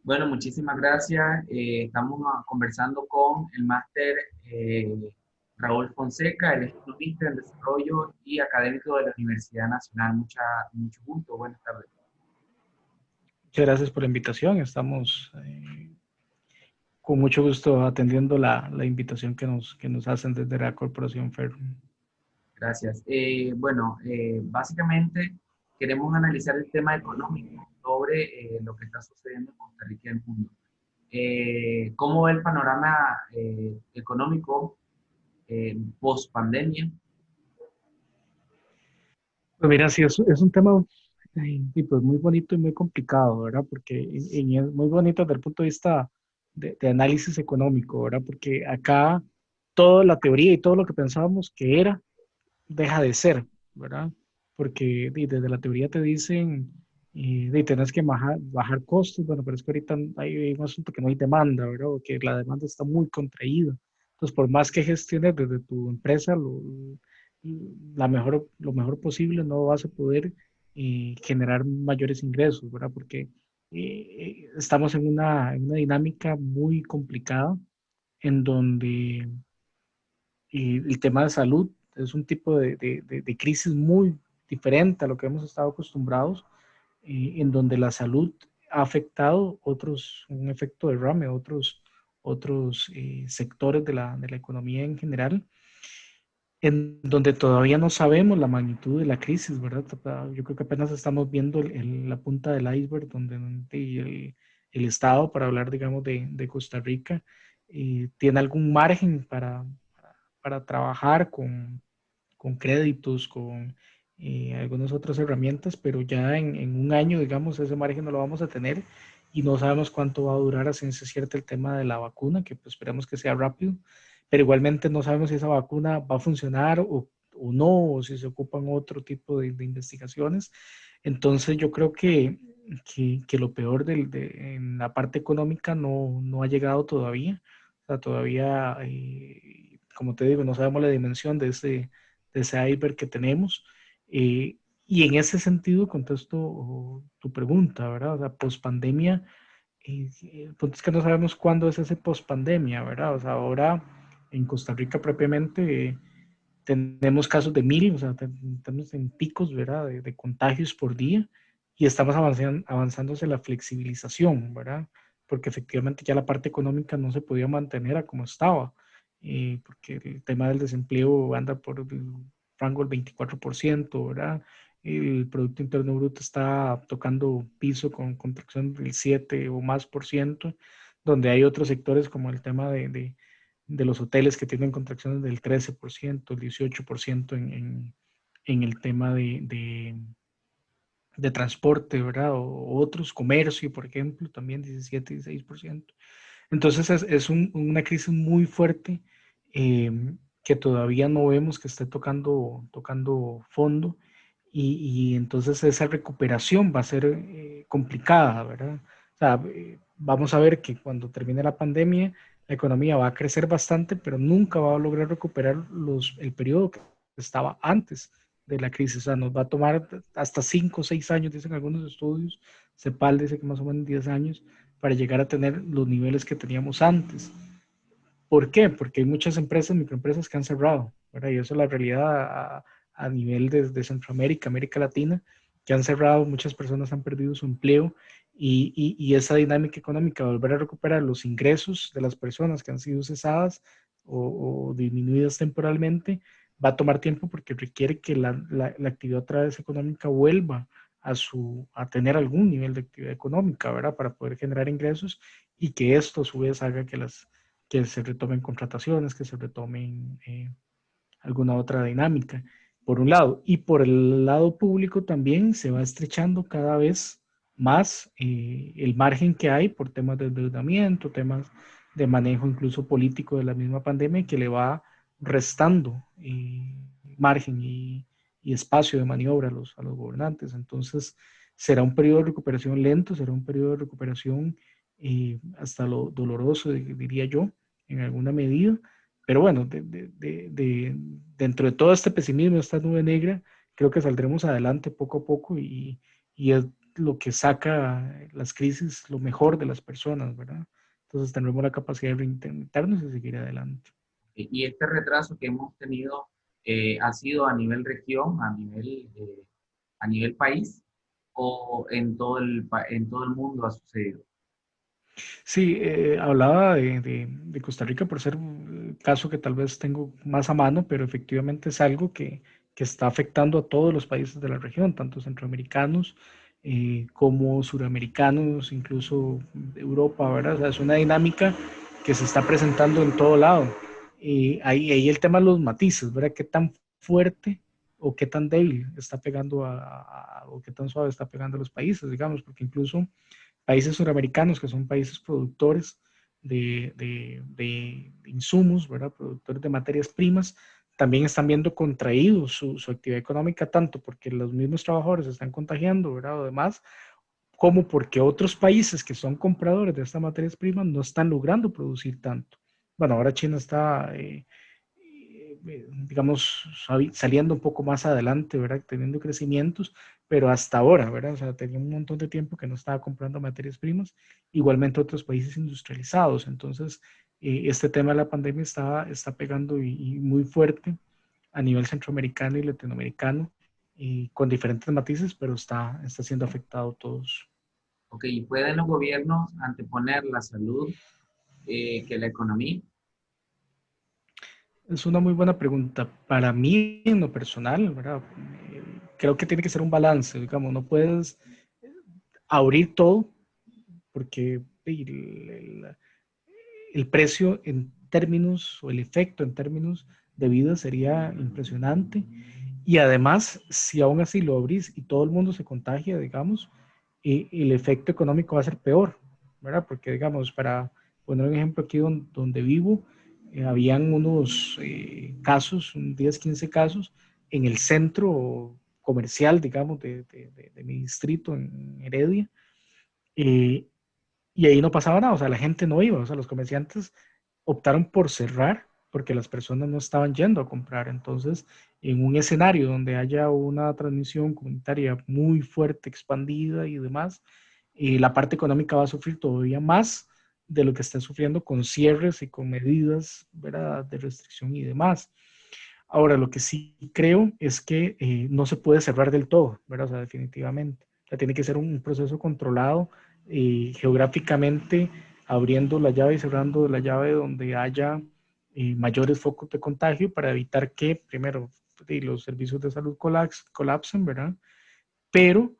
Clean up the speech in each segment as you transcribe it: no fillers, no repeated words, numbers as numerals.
Bueno, muchísimas gracias. Estamos conversando con el máster Raúl Fonseca, él es economista en desarrollo y académico de la Universidad Nacional. Mucho gusto, buenas tardes. Muchas gracias por la invitación. Estamos con mucho gusto atendiendo la invitación que nos hacen desde la Corporación Ferrum. Gracias. Básicamente queremos analizar el tema económico sobre lo que está sucediendo en Costa Rica y el mundo. ¿Cómo ve el panorama económico post pandemia? Pues mira, sí, es un tema y pues muy bonito y muy complicado, ¿verdad? Porque es muy bonito desde el punto de vista de análisis económico, ¿verdad? Porque acá toda la teoría y todo lo que pensábamos que era, deja de ser, ¿verdad? Porque desde la teoría te dicen, tenés que bajar costos, bueno, pero es que ahorita hay un asunto que no hay demanda, ¿verdad? O que la demanda está muy contraída. Entonces, por más que gestiones desde tu empresa lo mejor posible, no vas a poder generar mayores ingresos, ¿verdad? Porque estamos en una dinámica muy complicada en donde el tema de salud es un tipo de crisis muy diferente a lo que hemos estado acostumbrados, en donde la salud ha afectado un efecto derrame, otros sectores de la economía en general, en donde todavía no sabemos la magnitud de la crisis, ¿verdad? Yo creo que apenas estamos viendo la punta del iceberg, donde el Estado, para hablar, digamos, de Costa Rica, tiene algún margen para trabajar con créditos, con algunas otras herramientas, pero ya en un año, digamos, ese margen no lo vamos a tener y no sabemos cuánto va a durar a ciencia cierta el tema de la vacuna, que pues esperemos que sea rápido, pero igualmente no sabemos si esa vacuna va a funcionar o no, o si se ocupan otro tipo de investigaciones. Entonces yo creo que lo peor en la parte económica no ha llegado todavía. O sea, todavía, como te digo, no sabemos la dimensión de ese iceberg que tenemos. eh, y en ese sentido contesto tu pregunta, ¿verdad? O sea, post pandemia, el punto es que no sabemos cuándo es ese post pandemia, ¿verdad? O sea, ahora en Costa Rica propiamente tenemos casos de 1.000, o sea, estamos en picos, ¿verdad? De contagios por día y estamos avanzando hacia la flexibilización, ¿verdad? Porque efectivamente ya la parte económica no se podía mantener a como estaba, porque el tema del desempleo anda por el rango del 24%, ¿verdad? El Producto Interno Bruto está tocando piso con contracción del 7 o más por ciento, donde hay otros sectores como el tema de los hoteles que tienen contracciones del 13%, el 18% en el tema de transporte, ¿verdad? O otros, comercio, por ejemplo, también 17, 16%. Entonces es una crisis muy fuerte, eh, que todavía no vemos que esté tocando fondo y entonces esa recuperación va a ser complicada, ¿verdad? O sea, vamos a ver que cuando termine la pandemia, la economía va a crecer bastante, pero nunca va a lograr recuperar el periodo que estaba antes de la crisis. O sea, nos va a tomar hasta 5 o 6 años, dicen algunos estudios. CEPAL dice que más o menos 10 años para llegar a tener los niveles que teníamos antes. ¿Por qué? Porque hay muchas empresas, microempresas que han cerrado, ¿verdad? Y eso es la realidad a nivel de Centroamérica, América Latina, que han cerrado, muchas personas han perdido su empleo y esa dinámica económica, volver a recuperar los ingresos de las personas que han sido cesadas o disminuidas temporalmente, va a tomar tiempo porque requiere que la actividad otra vez económica vuelva a tener algún nivel de actividad económica, ¿verdad? Para poder generar ingresos y que esto a su vez haga que se retomen contrataciones, que se retomen alguna otra dinámica, por un lado. Y por el lado público también se va estrechando cada vez más el margen que hay por temas de endeudamiento, temas de manejo incluso político de la misma pandemia, que le va restando margen y espacio de maniobra a los gobernantes. Entonces, será un periodo de recuperación lento, será un periodo de recuperación hasta lo doloroso, diría yo, en alguna medida, pero bueno, dentro de todo este pesimismo, esta nube negra, creo que saldremos adelante poco a poco y lo que saca las crisis, lo mejor de las personas, ¿verdad? Entonces tendremos la capacidad de reinventarnos y seguir adelante. Y este retraso que hemos tenido ha sido a nivel región, a nivel país, o en todo en todo el mundo ha sucedido. Sí, hablaba de Costa Rica por ser un caso que tal vez tengo más a mano, pero efectivamente es algo que está afectando a todos los países de la región, tanto centroamericanos como suramericanos, incluso de Europa, ¿verdad? O sea, es una dinámica que se está presentando en todo lado. Y ahí el tema de los matices, ¿verdad? ¿Qué tan fuerte o qué tan débil está pegando o qué tan suave está pegando a los países, digamos? Porque incluso países suramericanos, que son países productores de insumos, ¿verdad? Productores de materias primas, también están viendo contraído su actividad económica, tanto porque los mismos trabajadores se están contagiando, ¿verdad? O demás, como porque otros países que son compradores de estas materias primas no están logrando producir tanto. Bueno, ahora China está digamos, saliendo un poco más adelante, ¿verdad? Teniendo crecimientos, pero hasta ahora, ¿verdad? O sea, tenía un montón de tiempo que no estaba comprando materias primas, igualmente otros países industrializados. Entonces, este tema de la pandemia está pegando y muy fuerte a nivel centroamericano y latinoamericano, y con diferentes matices, pero está siendo afectado todos. Ok, ¿pueden los gobiernos anteponer la salud que la economía? Es una muy buena pregunta. Para mí, en lo personal, ¿verdad? Creo que tiene que ser un balance, digamos, no puedes abrir todo porque el precio en términos o el efecto en términos de vida sería impresionante. Y además, si aún así lo abrís y todo el mundo se contagia, digamos, el efecto económico va a ser peor, ¿verdad? Porque, digamos, para poner un ejemplo aquí donde vivo, habían unos casos, 10, 15 casos, en el centro comercial, digamos, de mi distrito en Heredia, eh, y ahí no pasaba nada, o sea, la gente no iba, o sea, los comerciantes optaron por cerrar porque las personas no estaban yendo a comprar. Entonces, en un escenario donde haya una transmisión comunitaria muy fuerte, expandida y demás, la parte económica va a sufrir todavía más de lo que está sufriendo con cierres y con medidas, ¿verdad?, de restricción y demás. Ahora, lo que sí creo es que no se puede cerrar del todo, ¿verdad? O sea, definitivamente. O sea, tiene que ser un proceso controlado geográficamente, abriendo la llave y cerrando la llave donde haya mayores focos de contagio para evitar que, primero, los servicios de salud colapsen, ¿verdad? Pero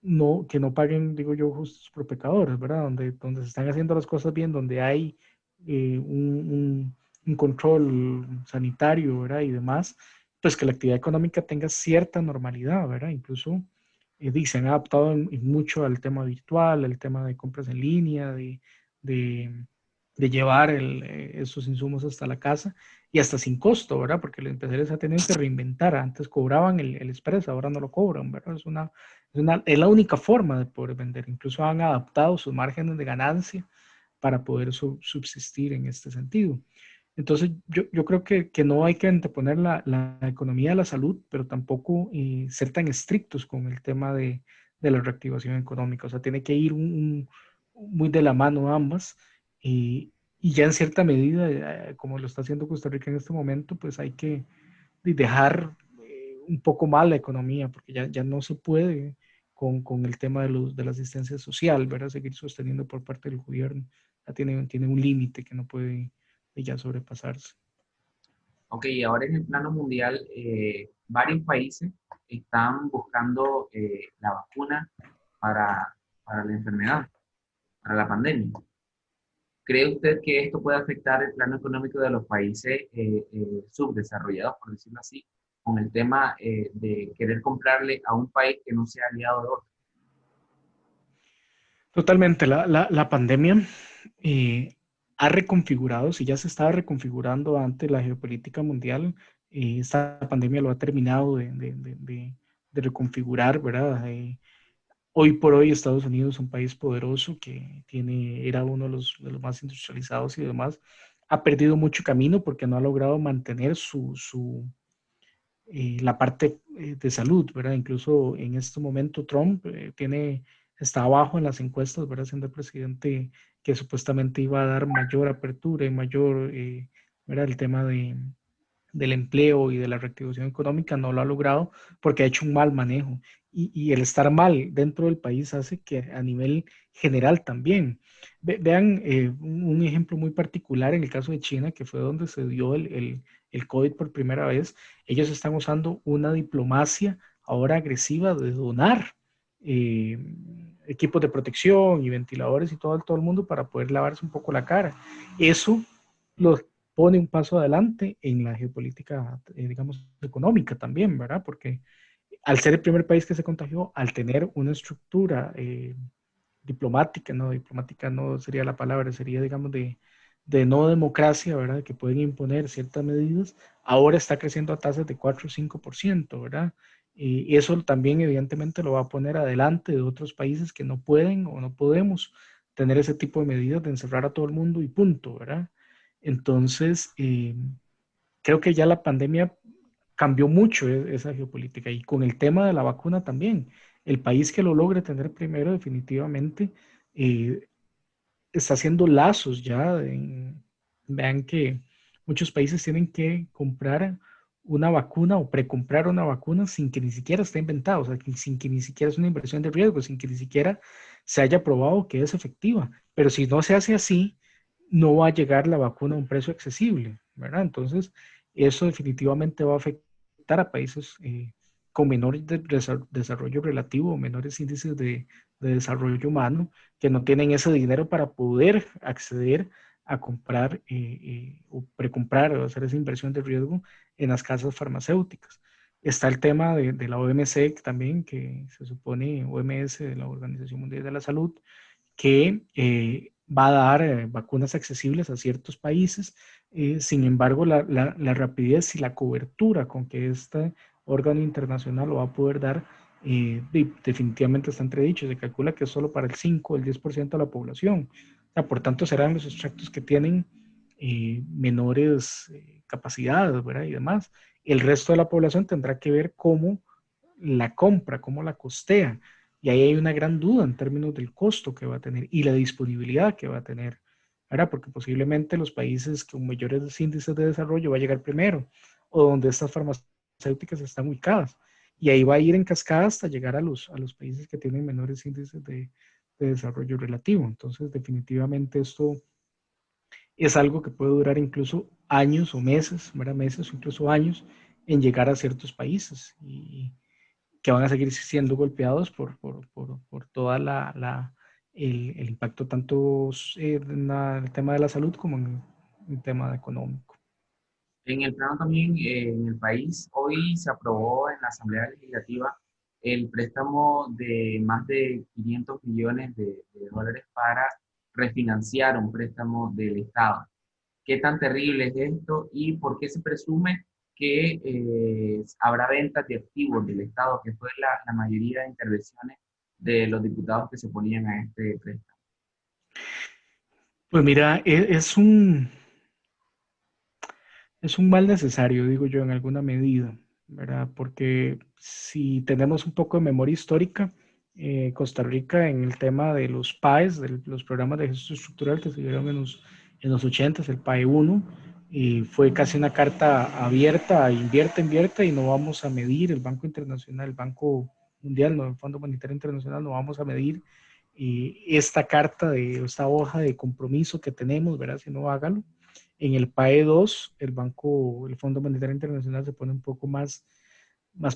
no, que no paguen, digo yo, justos por pecadores, ¿verdad? Donde se están haciendo las cosas bien, donde hay un control sanitario, ¿verdad? Y demás, pues que la actividad económica tenga cierta normalidad, ¿verdad? Incluso se han adaptado mucho al tema virtual, al tema de compras en línea, de, de llevar esos insumos hasta la casa y hasta sin costo, ¿verdad? Porque los empresarios se han tenido que reinventar. Antes cobraban el expreso, ahora no lo cobran, ¿verdad? Es la única forma de poder vender. Incluso han adaptado sus márgenes de ganancia para poder subsistir en este sentido. Entonces, yo creo que no hay que anteponer la economía a la salud, pero tampoco ser tan estrictos con el tema de la reactivación económica. O sea, tiene que ir muy de la mano ambas. Y ya en cierta medida, como lo está haciendo Costa Rica en este momento, pues hay que dejar un poco mal la economía, porque ya no se puede con el tema de la asistencia social, ¿verdad? Seguir sosteniendo por parte del gobierno. Ya tiene un límite que no puede ya sobrepasarse. Ok, ahora en el plano mundial, varios países están buscando la vacuna para, para la enfermedad, para la pandemia. ¿Cree usted que esto puede afectar el plano económico de los países subdesarrollados, por decirlo así, con el tema de querer comprarle a un país que no sea aliado de otro? Totalmente, la pandemia eh, ha reconfigurado, si ya se estaba reconfigurando antes la geopolítica mundial, esta pandemia lo ha terminado de reconfigurar, ¿verdad? Hoy por hoy Estados Unidos es un país poderoso que era uno de los más industrializados y demás. Ha perdido mucho camino porque no ha logrado mantener la parte de salud, ¿verdad? Incluso en este momento Trump está abajo en las encuestas, ¿verdad? Siendo el presidente que supuestamente iba a dar mayor apertura y mayor, ¿verdad? El tema del empleo y de la reactivación económica no lo ha logrado porque ha hecho un mal manejo. Y el estar mal dentro del país hace que a nivel general también. Vean un ejemplo muy particular en el caso de China, que fue donde se dio el COVID por primera vez. Ellos están usando una diplomacia ahora agresiva de donar eh, equipos de protección y ventiladores y todo el mundo para poder lavarse un poco la cara. Eso los pone un paso adelante en la geopolítica, digamos, económica también, ¿verdad? Porque al ser el primer país que se contagió, al tener una estructura diplomática no sería la palabra, sería, digamos, de no democracia, ¿verdad? Que pueden imponer ciertas medidas, ahora está creciendo a tasas de 4 o 5%, ¿verdad? Y eso también evidentemente lo va a poner adelante de otros países que no pueden o no podemos tener ese tipo de medidas de encerrar a todo el mundo y punto, ¿verdad? Entonces, creo que ya la pandemia cambió mucho esa geopolítica y con el tema de la vacuna también. El país que lo logre tener primero definitivamente eh, está haciendo lazos ya. Vean que muchos países tienen que comprar una vacuna o precomprar una vacuna sin que ni siquiera esté inventado, o sea, sin que ni siquiera es una inversión de riesgo, sin que ni siquiera se haya probado que es efectiva. Pero si no se hace así, no va a llegar la vacuna a un precio accesible, ¿verdad? Entonces, eso definitivamente va a afectar a países con menor desarrollo relativo o menores índices de desarrollo humano que no tienen ese dinero para poder acceder a comprar o precomprar o hacer esa inversión de riesgo en las casas farmacéuticas. Está el tema de la OMC también, que se supone, OMS, de la Organización Mundial de la Salud, que va a dar vacunas accesibles a ciertos países. Sin embargo, la rapidez y la cobertura con que este órgano internacional lo va a poder dar definitivamente está entredicho. Se calcula que es solo para el 5 o el 10% de la población. O sea, por tanto, serán los extractos que tienen menores capacidades, ¿verdad? Y demás. El resto de la población tendrá que ver cómo la compra, cómo la costea. Y ahí hay una gran duda en términos del costo que va a tener y la disponibilidad que va a tener, ¿verdad? Porque posiblemente los países con mayores índices de desarrollo va a llegar primero o donde estas farmacéuticas están ubicadas. Y ahí va a ir en cascada hasta llegar a los países que tienen menores índices de desarrollo relativo. Entonces, definitivamente esto es algo que puede durar incluso años o meses, ¿verdad? Meses o incluso años en llegar a ciertos países. Y, que van a seguir siendo golpeados por toda el impacto tanto en el tema de la salud como en el tema económico. En el plano también, en el país, hoy se aprobó en la Asamblea Legislativa el préstamo de más de 500 millones de dólares para refinanciar un préstamo del Estado. ¿Qué tan terrible es esto y por qué se presume que habrá ventas de activos del Estado, que fue la mayoría de intervenciones de los diputados que se ponían a este préstamo? Pues mira, es un mal necesario, digo yo, en alguna medida, ¿verdad? Porque si tenemos un poco de memoria histórica, Costa Rica en el tema de los PAEs, de los programas de gestión estructural que se dieron en los 80, el PAE 1, y fue casi una carta abierta, invierta y no vamos a medir, el Banco Internacional, el Banco Mundial, no, el Fondo Monetario Internacional, no vamos a medir esta carta, esta hoja de compromiso que tenemos, ¿verdad? Si no, hágalo. En el PAE 2, el Fondo Monetario Internacional se pone un poco más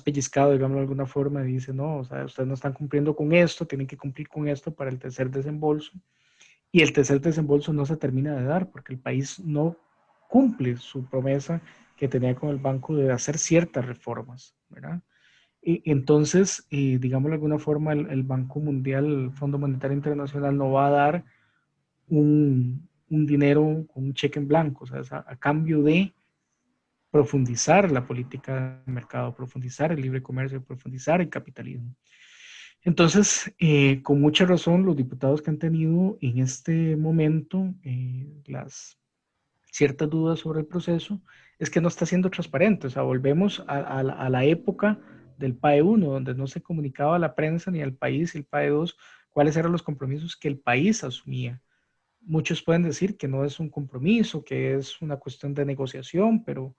pellizcado, digamos de alguna forma, y dice, no, o sea, ustedes no están cumpliendo con esto, tienen que cumplir con esto para el tercer desembolso. Y el tercer desembolso no se termina de dar porque el país no cumple su promesa que tenía con el banco de hacer ciertas reformas, ¿verdad? Y entonces, digamos de alguna forma, el Banco Mundial, el Fondo Monetario Internacional no va a dar un dinero con un cheque en blanco, o sea, a cambio de profundizar la política de mercado, profundizar el libre comercio, profundizar el capitalismo. Entonces, con mucha razón, los diputados que han tenido en este momento ciertas dudas sobre el proceso, es que no está siendo transparente. O sea, volvemos a la época del PAE 1, donde no se comunicaba a la prensa ni al país, y el PAE 2, cuáles eran los compromisos que el país asumía. Muchos pueden decir que no es un compromiso, que es una cuestión de negociación, pero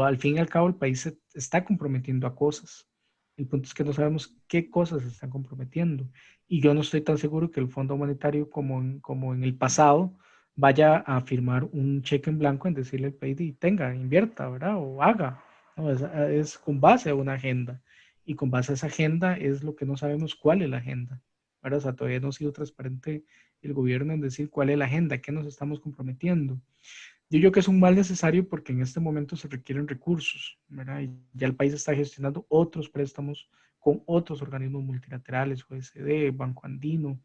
al fin y al cabo el país se está comprometiendo a cosas. El punto es que no sabemos qué cosas se están comprometiendo. Y yo no estoy tan seguro que el Fondo Monetario, como en el pasado, vaya a firmar un cheque en blanco en decirle al país, y tenga, invierta, ¿verdad? O haga. No, es con base a una agenda. Y con base a esa agenda es lo que no sabemos cuál es la agenda. ¿Verdad? O sea, todavía no ha sido transparente el gobierno en decir cuál es la agenda, qué nos estamos comprometiendo. Yo creo que es un mal necesario porque en este momento se requieren recursos, ¿verdad? Y ya el país está gestionando otros préstamos con otros organismos multilaterales, OECD, Banco Andino,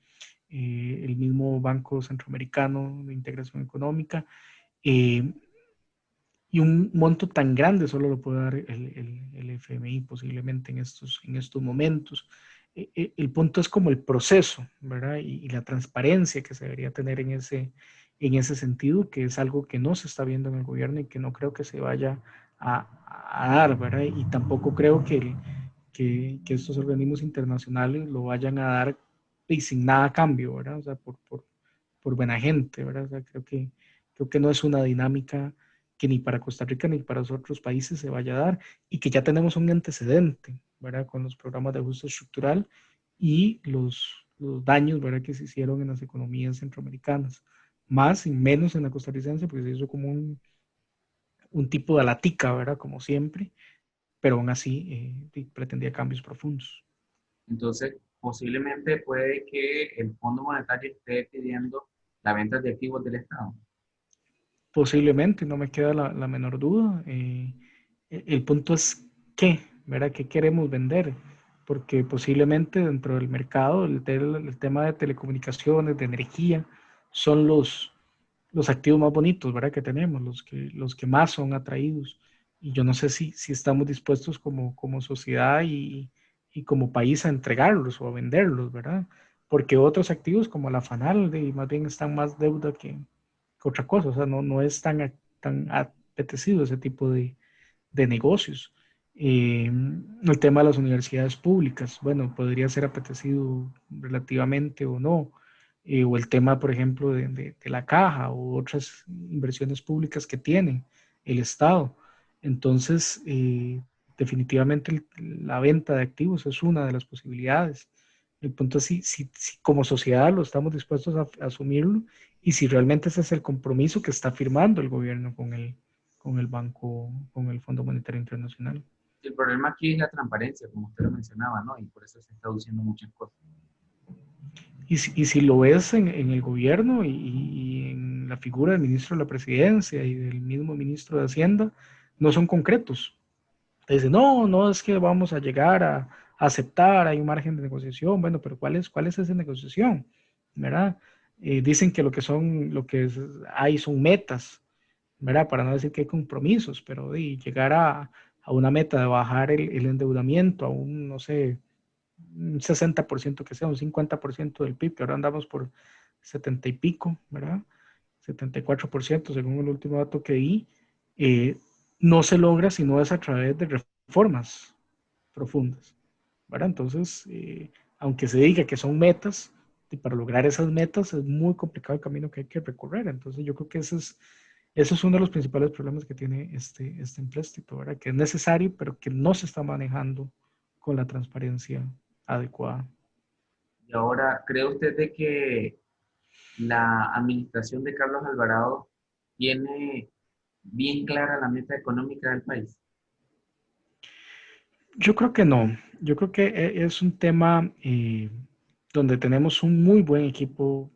el mismo Banco Centroamericano de Integración Económica, eh, y un monto tan grande solo lo puede dar el FMI posiblemente en estos momentos. El punto es como el proceso, ¿verdad? Y la transparencia que se debería tener en ese sentido, que es algo que no se está viendo en el gobierno y que no creo que se vaya a dar, ¿verdad? Y tampoco creo que estos organismos internacionales lo vayan a dar y sin nada a cambio, ¿verdad? O sea, por buena gente, ¿verdad? O sea, creo que no es una dinámica que ni para Costa Rica ni para los otros países se vaya a dar y que ya tenemos un antecedente, ¿verdad? Con los programas de ajuste estructural y los daños, ¿verdad? Que se hicieron en las economías centroamericanas, más y menos en la costarricense, porque se hizo como un tipo de latica, ¿verdad? Como siempre, pero aún así pretendía cambios profundos. Entonces, posiblemente puede que el Fondo Monetario esté pidiendo la venta de activos del Estado. Posiblemente, no me queda la menor duda. El punto es qué, ¿verdad? ¿Qué queremos vender? Porque posiblemente dentro del mercado el tema de telecomunicaciones, de energía, son los activos más bonitos, ¿verdad? Que tenemos, los que más son atraídos. Y yo no sé si estamos dispuestos como sociedad y como país a entregarlos o a venderlos, ¿verdad? Porque otros activos como la FANAL, más bien están más deuda que otra cosa, o sea, no es tan apetecido ese tipo de negocios. El tema de las universidades públicas, bueno, podría ser apetecido relativamente o no. O el tema, por ejemplo, de la caja o otras inversiones públicas que tiene el Estado. Entonces, definitivamente la venta de activos es una de las posibilidades. El punto es si como sociedad lo estamos dispuestos a asumirlo y si realmente ese es el compromiso que está firmando el gobierno con el banco, con el Fondo Monetario Internacional. El problema aquí es la transparencia, como usted lo mencionaba, ¿no? Y por eso se está diciendo muchas cosas. Y si lo ves en el gobierno y en la figura del ministro de la presidencia y del mismo ministro de Hacienda, no son concretos. Dice, no es que vamos a llegar a aceptar, hay un margen de negociación. Bueno, pero cuál es esa negociación? ¿Verdad? Dicen que lo que hay son metas, ¿verdad? Para no decir que hay compromisos, pero de llegar a una meta de bajar el endeudamiento a un, no sé, un 60% que sea, un 50% del PIB, que ahora andamos por 70 y pico, ¿verdad? 74% según el último dato que di, eh, no se logra si no es a través de reformas profundas, ¿verdad? Entonces, aunque se diga que son metas, y para lograr esas metas es muy complicado el camino que hay que recorrer. Entonces, yo creo que ese es uno de los principales problemas que tiene este empréstito, ¿verdad? Que es necesario, pero que no se está manejando con la transparencia adecuada. Y ahora, ¿cree usted de que la administración de Carlos Alvarado tiene bien clara la meta económica del país? Yo creo que no. Yo creo que es un tema donde tenemos un muy buen equipo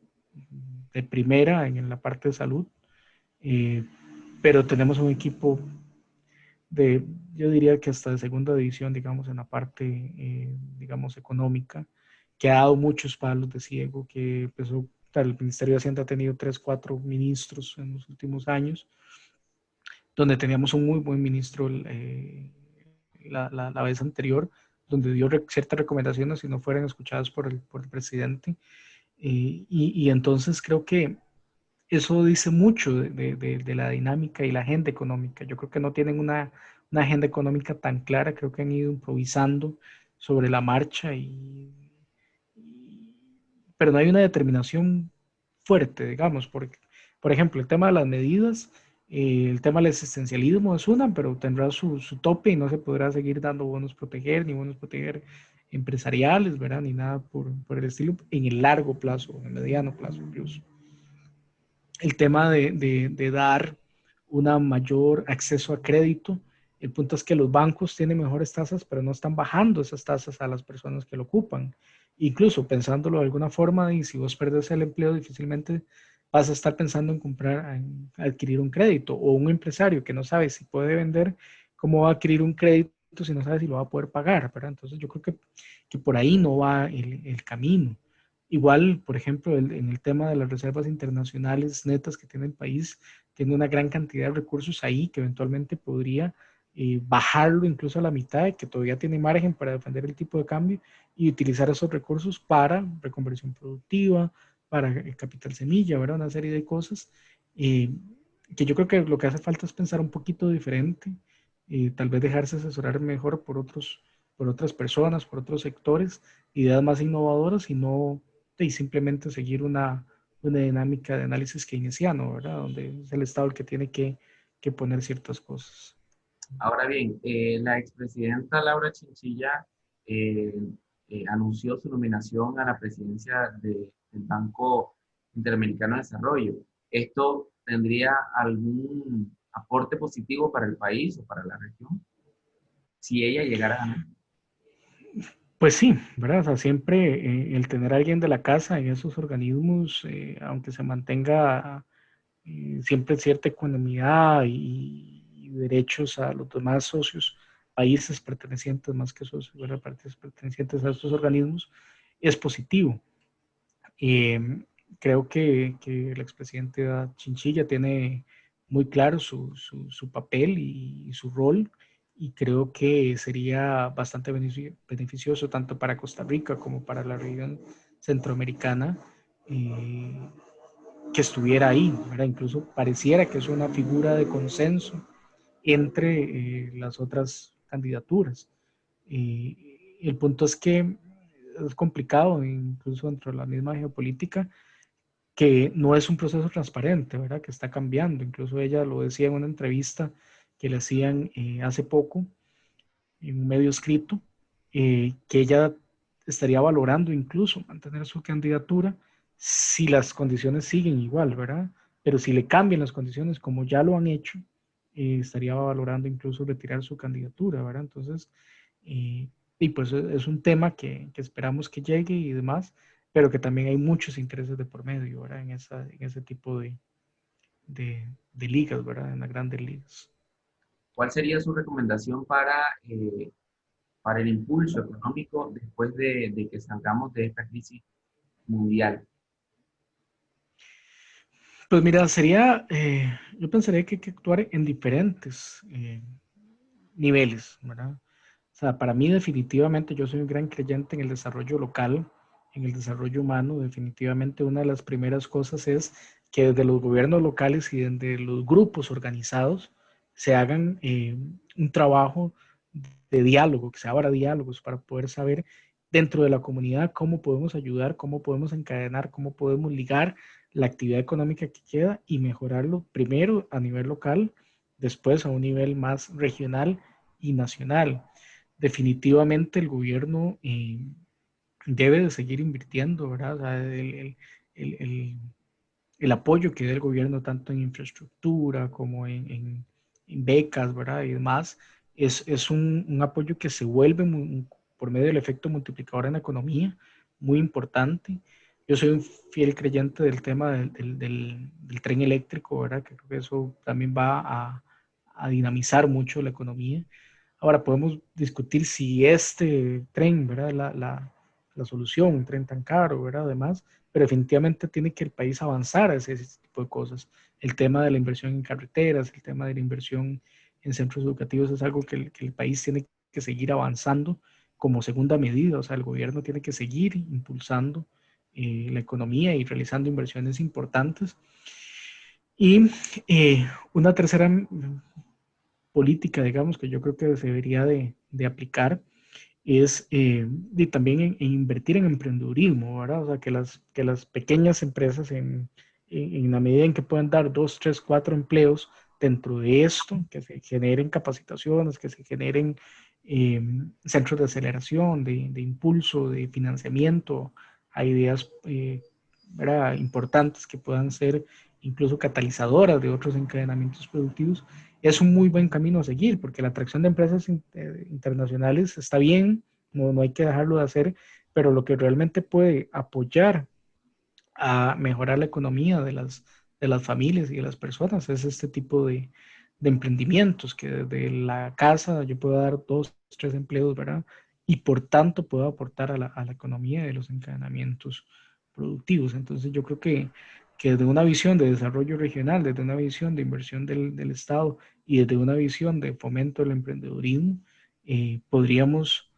de primera en la parte de salud, eh, pero tenemos un equipo de, yo diría que hasta de segunda división, digamos, en la parte, digamos, económica, que ha dado muchos palos de ciego, que empezó, el Ministerio de Hacienda ha tenido 3, 4 ministros en los últimos años, donde teníamos un muy buen ministro la vez anterior, donde dio ciertas recomendaciones y no fueran escuchadas por el presidente. Y entonces creo que eso dice mucho de la dinámica y la agenda económica. Yo creo que no tienen una agenda económica tan clara, creo que han ido improvisando sobre la marcha pero no hay una determinación fuerte, digamos, porque, por ejemplo, el tema de las medidas, el tema del existencialismo es una, pero tendrá su tope y no se podrá seguir dando bonos proteger, ni bonos proteger empresariales, ¿verdad? Ni nada por el estilo, en el largo plazo, en el mediano plazo incluso. El tema de dar una mayor acceso a crédito, el punto es que los bancos tienen mejores tasas, pero no están bajando esas tasas a las personas que lo ocupan. Incluso pensándolo de alguna forma, y si vos perdés el empleo, difícilmente vas a estar pensando en comprar, en adquirir un crédito. O un empresario que no sabe si puede vender, ¿cómo va a adquirir un crédito si no sabe si lo va a poder pagar? ¿Verdad? Entonces yo creo que por ahí no va el camino. Igual, por ejemplo, en el tema de las reservas internacionales netas que tiene el país, tiene una gran cantidad de recursos ahí que eventualmente podría bajarlo incluso a la mitad, que todavía tiene margen para defender el tipo de cambio y utilizar esos recursos para reconversión productiva, para el capital semilla, ¿verdad? Una serie de cosas eh, que yo creo que lo que hace falta es pensar un poquito diferente, tal vez dejarse asesorar mejor por otras personas, por otros sectores, ideas más innovadoras y no y simplemente seguir una dinámica de análisis keynesiano, ¿verdad? Donde es el Estado el que tiene que poner ciertas cosas. Ahora bien, la expresidenta Laura Chinchilla eh, anunció su nominación a la presidencia del Banco Interamericano de Desarrollo. ¿Esto tendría algún aporte positivo para el país o para la región si ella llegara a ganar? Pues sí, ¿verdad? O sea, siempre el tener a alguien de la casa en esos organismos, aunque se mantenga siempre cierta economía y derechos a los demás socios, países pertenecientes más que socios, ¿verdad? Países pertenecientes a estos organismos, es positivo. Eh, Creo que el expresidente Chinchilla tiene muy claro su papel y su rol y creo que sería bastante beneficioso tanto para Costa Rica como para la región centroamericana eh, que estuviera ahí, ¿verdad? Incluso pareciera que es una figura de consenso entre las otras candidaturas. El punto es que es complicado, incluso dentro de la misma geopolítica, que no es un proceso transparente, ¿verdad? Que está cambiando. Incluso ella lo decía en una entrevista que le hacían hace poco en un medio escrito, que ella estaría valorando incluso mantener su candidatura si las condiciones siguen igual, ¿verdad? Pero si le cambian las condiciones como ya lo han hecho, estaría valorando incluso retirar su candidatura, ¿verdad? Entonces, y pues es un tema que esperamos que llegue y demás, pero que también hay muchos intereses de por medio, ¿verdad? En ese tipo de ligas, ¿verdad? En las grandes ligas. ¿Cuál sería su recomendación para el impulso económico después de que salgamos de esta crisis mundial? Pues mira, yo pensaría que hay que actuar en diferentes niveles, ¿verdad? O sea, para mí definitivamente yo soy un gran creyente en el desarrollo local, en el desarrollo humano. Definitivamente una de las primeras cosas es que desde los gobiernos locales y desde los grupos organizados se hagan un trabajo de diálogo, que se abra diálogos para poder saber dentro de la comunidad cómo podemos ayudar, cómo podemos encadenar, cómo podemos ligar la actividad económica que queda y mejorarlo primero a nivel local, después a un nivel más regional y nacional. Definitivamente el gobierno debe de seguir invirtiendo, ¿verdad? O sea, el, el apoyo que dé el gobierno tanto en infraestructura como en becas, ¿verdad? Y demás, es un apoyo que se vuelve por medio del efecto multiplicador en la economía, muy importante. Yo soy un fiel creyente del tema del tren eléctrico, ¿verdad? Que creo que eso también va a dinamizar mucho la economía. Ahora podemos discutir si este tren, ¿verdad? La solución, un tren tan caro, ¿verdad? Además, pero definitivamente tiene que el país avanzar hacia ese tipo de cosas. El tema de la inversión en carreteras, el tema de la inversión en centros educativos es algo que el país tiene que seguir avanzando como segunda medida, o sea, el gobierno tiene que seguir impulsando la economía y realizando inversiones importantes. Y una tercera política, digamos, que yo creo que se debería de aplicar es también en invertir en emprendedurismo, ¿verdad? O sea, que las pequeñas empresas, en la medida en que puedan dar 2, 3, 4 empleos dentro de esto, que se generen capacitaciones, que se generen eh, centros de aceleración, de impulso, de financiamiento a ideas ¿verdad? Importantes que puedan ser incluso catalizadoras de otros encadenamientos productivos, es un muy buen camino a seguir, porque la atracción de empresas internacionales está bien, no hay que dejarlo de hacer, pero lo que realmente puede apoyar a mejorar la economía de las familias y de las personas es este tipo de emprendimientos, que desde la casa yo puedo dar 2, 3 empleos, ¿verdad? Y por tanto puedo aportar a la economía de los encadenamientos productivos. Entonces yo creo que desde una visión de desarrollo regional, desde una visión de inversión del Estado y desde una visión de fomento del emprendedurismo, podríamos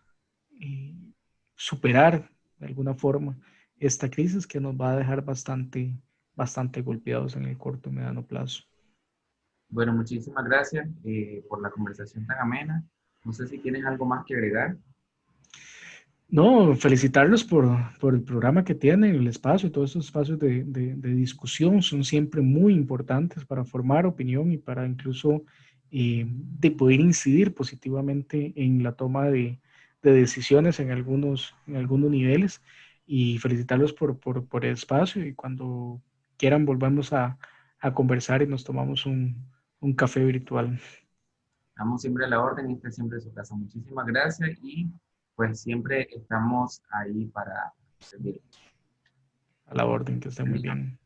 eh, superar de alguna forma esta crisis que nos va a dejar bastante golpeados en el corto y mediano plazo. Bueno, muchísimas gracias por la conversación tan amena. No sé si tienes algo más que agregar. No, felicitarlos por el programa que tienen, el espacio, todos estos espacios de discusión son siempre muy importantes para formar opinión y para incluso de poder incidir positivamente en la toma de decisiones en algunos niveles y felicitarlos por el espacio y cuando quieran volvemos a conversar y nos tomamos un café virtual. Estamos siempre a la orden y está siempre en su casa. Muchísimas gracias y pues siempre estamos ahí para servir. A la orden, que esté muy bien.